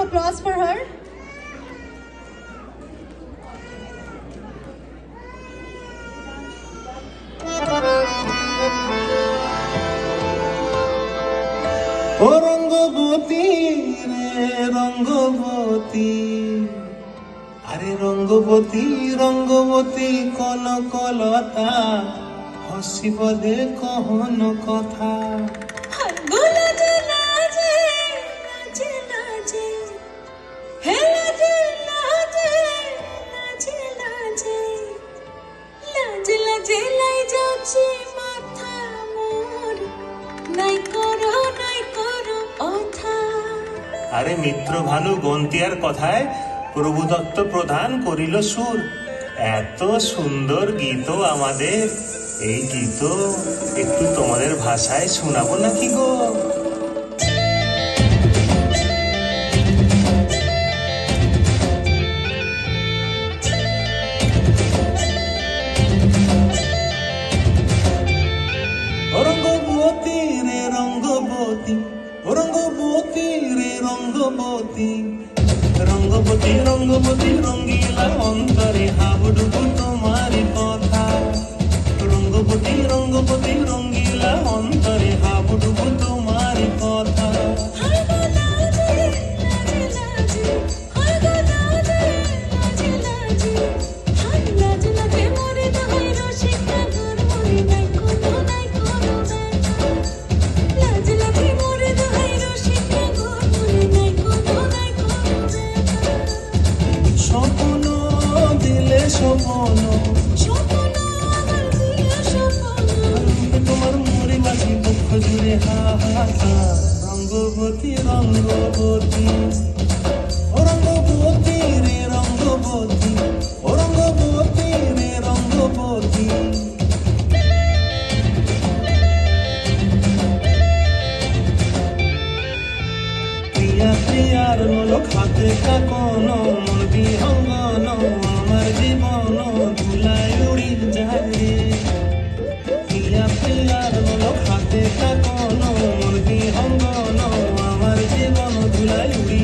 applause for her. ও রঙ্গবতী রে রঙ্গবতী, আরে রঙ্গবতী রঙ্গবতী কনকলতা, হসিব দে কহন কথা। আরে মিত্র ভানু গন্তিয়ার কথায় প্রভু দত্ত প্রধান করিল সুর। এত সুন্দর গীত আমাদের, এই গীত একটু তোমাদের ভাষায় শোনাবো নাকি গো? রঙ্গবতী রে রঙ্গবতী, রঙ্গবতী রে রঙ্গবতী, রঙ্গবতী রঙ্গবতী রঙ্গিলা অন্তরে হাবুডুবু তোমার কথা। রঙ্গবতী রঙ্গবতী রঙ্গিলা অন্তরে হাবুডুবু তোমার কথা। স্বপ্ন দিলে স্বপ্ন, তোমার মরে বাসি দুঃখ জুড়ে হাহাকার। রঙ্গবতী রঙ্গবতী, ও রঙ্গবতী রে রঙ্গবতী, ও রঙ্গবতী রে রঙ্গবতী। প্রিয়া প্রিয়ার লোক হাতে কাকন, মন বিহঙ্গন আমার জীবন ধুলায় উড়ি যায় রে। প্রিয়া প্রিয়ার লোক হাতে কাকন, মন বিহঙ্গন আমার জীবন ধুলায় উড়ি